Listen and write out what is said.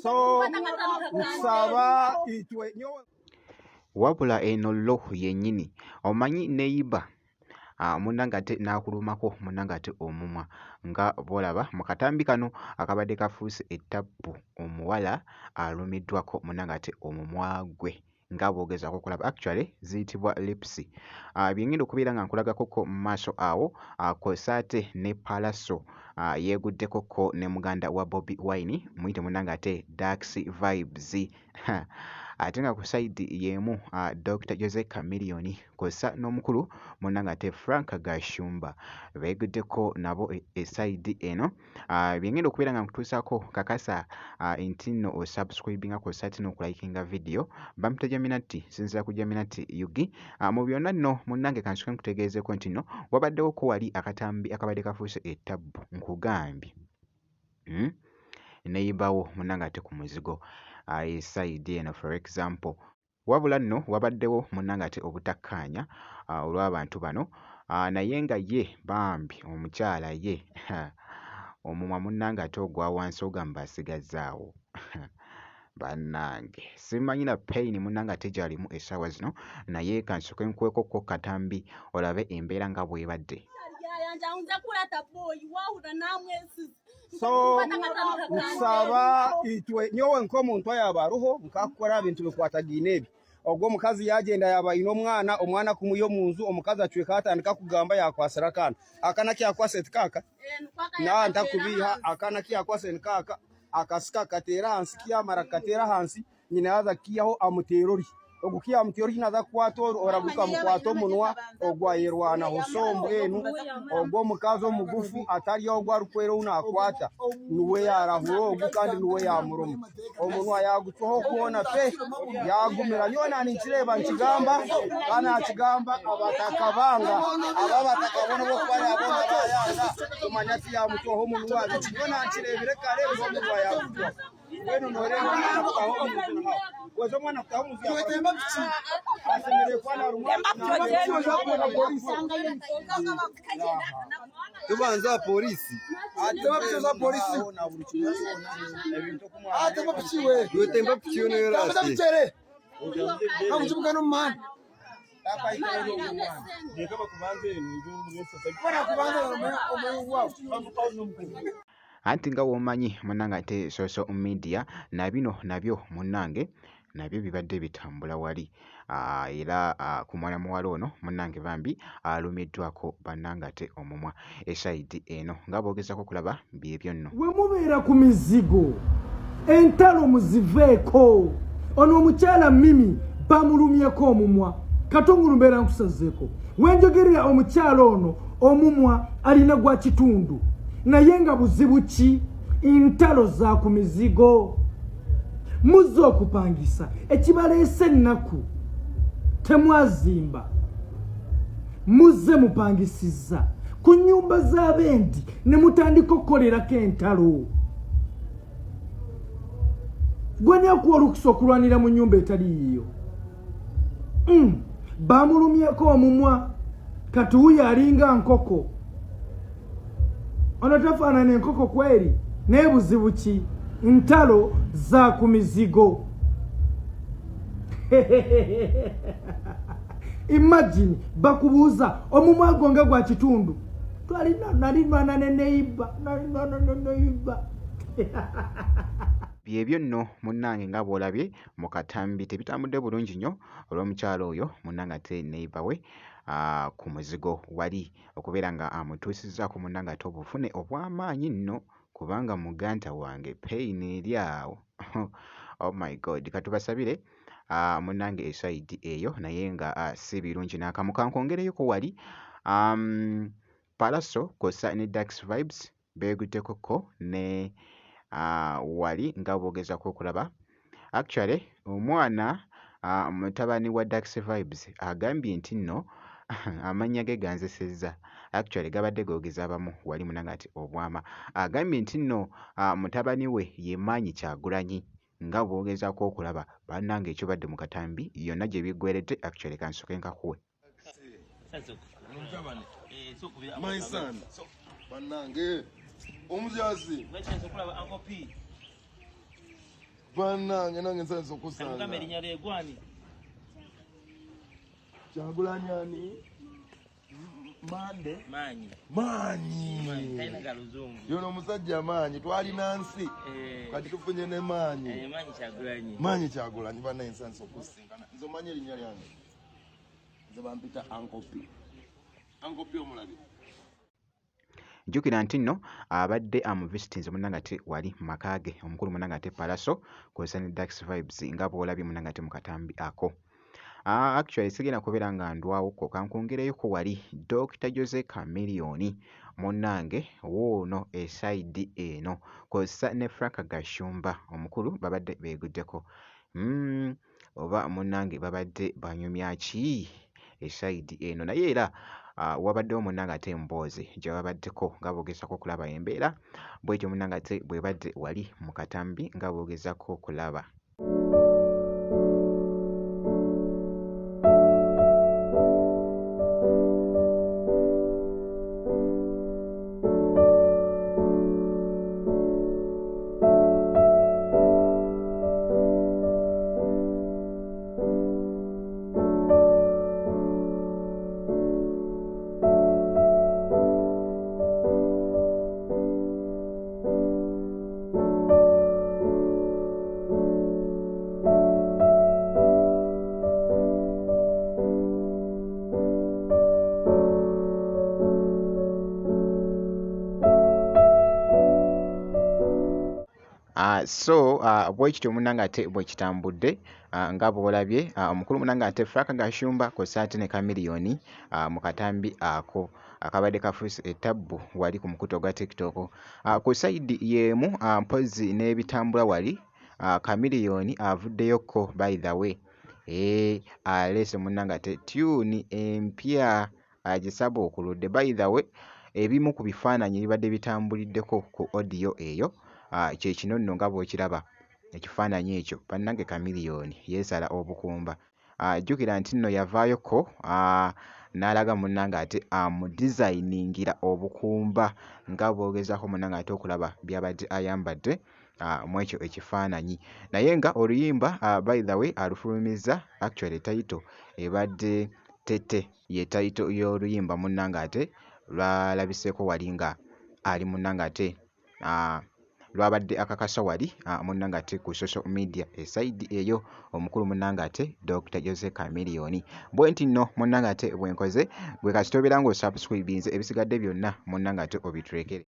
So usaba itwe nyo wabula eno lo yennyini omanyi neiba munanga ate n'akulumako munanga ate omumwa nga bolaba mu katambi kano akabadde kafuuse ettappu omuwala alumiddwako munanga ate omumwa gwe nga bw'ogezaako okulaba actually ziyitibwa lips byengenda okubeera nga nkulagakoko mu maaso awo kw'ossa ate ne palaso yeeguddekoko ne muganda wa Bobi Wine muyite munanga ate Dax Vibes ate nga ku sayidi y'emu Dr. Jose Chameleone kw'ossa n'omukulu munanga ate Frank Gashumba beeguddeko nabo essayidi eno byengenda okubeera nga nkutuusaako kakasa nti nno osubscribinga kw'ossa ate n'okulayikinga video bampita Jaminati sinzira ku Jaminati Yugi mu byonna nno munnange kansuke nkutegeezeko nti nno wabaddewo ko wali akatambi akabadde kafuuse ettabbu nkugambye neyibawo munnange ate ku muzigo esayidi eno for example wabula nno wabaddewo munnange ate obutakkaanya olw'abantu bano naye nga ye bambi omukyala ye omumwa munnange ate ogwa wansi ogamba asigazzaawo bannange simanyi na pain munnange ate gy'alimu essaawa zino naye kansuke nkwekokko katambi olabe embeera nga bw'ebadde. So nsaba itwe nyowe nk'omuntu ayaba aruho nkakukora ebintu bikwatagine ebi ogwo omukazi yagenda yaba ino omwana kumuyo mu nzu omukazi acweka atandika kugamba yakwasira akana kyakwase tikaka na ntakubiha akana kyakwase nikaka akasika katera hansi kiyamara katera hansi nyina yaza kiyaho amuterori ogukiya muterori naza kwatoro oraguka mukwato omunwa ogwayerwana hosombo enu ogwo mukazi omugufu atari ogwa rukwero unakwata nuwe yarahuro ogu kandi nuwe yamuruma omunwa yagutwaho kuona pe yagumira nyona ninkireba nkigamba kana akigamba abatakabanga ababatakabona bo kwari abona bayanga kumanya ati yamutwaho omunwa nyona nkirebere kare omunwa yagutwaho wenu noreba aho omuntu naho kwezo mwana kutaho muzi yatemba bichi asemere kwana rumwa tubanza polisi atema bichi za polisi atema bichi we yotemba bichi yo no rasi amuchibuka no man apa ikero no man ndeka bakubanze ni njungu ngesa sakora kubanza omuntu wao anti nga womanyi munanga ate social media na bino nabyo munange nabyo bibadde bitambula wali era ku mwana muwala ono munange bambi alumiddwako bannanga ate omumwa esayidi eno nga boogezako kulaba byebyo nno we mubeera ku mizigo entalo muziveeko ono omukyala Mimi bamulumyeko omumwa katongulu mbeera nkusazeeko wenjogerera omukyala ono omumwa alina gwa kitundu naye nga buzibu ki intalo za ku mizigo muzze okupangisa ekibaleese ennaku temwazimba muzze mupangisiza ku nnyumba z'abendi ne mutandika okukolerako entalo gwe nyakuwa olukusa okulwanira mu nnyumba etali yiyo bamulumyeko omumwa katuuyo alinga nkoko ono tafaanana enkoko kweri naye buzibu ki ntalo za ku mizigo imagine bakubuuza omumwa gwo nga gwa kitundu nalinwana neneiba byebyo nno munnange nga bw'olabye mu katambi tebitambudde bulungi nnyo olw'omukyalo oyo munnange ate neiba we ku muzigo wali okubeera nga amutuusizzaako munnange ate obufune obw'amaanyi nno kubanga muganda wange pain eri awo oh my god katubasabire munnange esayidi eyo naye nga si birungi n'akamu kankongereyoko wali palaso kw'ossa ne Dax Vibes beeguttekoko ne wali nga boogezako okulaba actually omwana mutabani wa Dax Vibes agambye nti nno amannya ge ganzesezza actually gabadde googeza abamu wali munanga ati obwama agambye nti nno mutabani we ye Maanyi Kyagulanyi nga bwogezaako okulaba bannange ekibadde mu katambi yonna gye biggweredde actually kansoke nkakuwe my son bannange Omujazi. Wechenze kulaba Uncle P. Bannange nange nsanze okusanga. Kagame erinnya ly'egwani. Kyagulanyi ani? Maanyi. Talina galuzungu. Yono omusajja maanyi twalina nsi. Kati tufunye ne maanyi. Maanyi Kyagulanyi bannange nsanze okusingana. Nze omanyi erinnya lyange. Nze bampita Uncle P. Uncle P omulabi. Jjukira nti nno abadde amuvisitinze munnanga ate wali mu maka ge omukulu munnanga ate Palaso kw'ossa ne Dax Vibes nga bw'olabye munnanga ate mu katambi ako. Actually sigenda kubeera nga ndwawokko kankwongereyoko wali Dr. Jose Chameleone munnange wuuno esayidi eno kw'ossa ne Frank Gashumba omukulu babadde beeguddeko. Oba munnange babadde banyumya ki esayidi eno naye era wabaddewo munnanga ate emboozi gye babaddeko nga boogezako okulaba embeera bwetyo munnanga ate bwe badde wali mu katambi nga boogezako okulaba. Bwe kityo munnanga ate bwe kitambudde nga bw'olabye omukulu munnanga ate Frank Gashumba kw'ossa ate ne Chameleone mu katambi ako akabadde kafuuse ettabbu wali ku mukutu ogwa TikTok. Ku sayidi y'emu mpozzi n'ebitambula wali Chameleone avuddeyokko by the way. Aleese munnanga ate tune empya agisaba okuludde by the way. Ebimu ku bifaananyi bibadde bitambuliddeko ku audio eyo kye kino nno nga bw'okiraba ekifaananyi ekyo bannange Chameleone yeesala obukumba. Jjukira nti nno yavaayoko n'alaga munnanga ate amudizayiningira obukumba nga bw'ogezaako munnanga ate okulaba by'abadde ayambadde mu ekyo ekifaananyi naye nga oluyimba by the way alufulumizza actually tayito ebadde Tete ye tayito y'oluyimba munnanga ate lwalabiseeko wali nga ali munnanga ate lwabadde akakasa wali munnanga ate ku social media esayidi eyo omukulu munnanga ate Dr. Jose Chameleone. Bwe nti nno munnanga ate bwenkoze gwe kasitobeera ng'osubscribinze ebisigadde byonna munnanga ate obiturekere.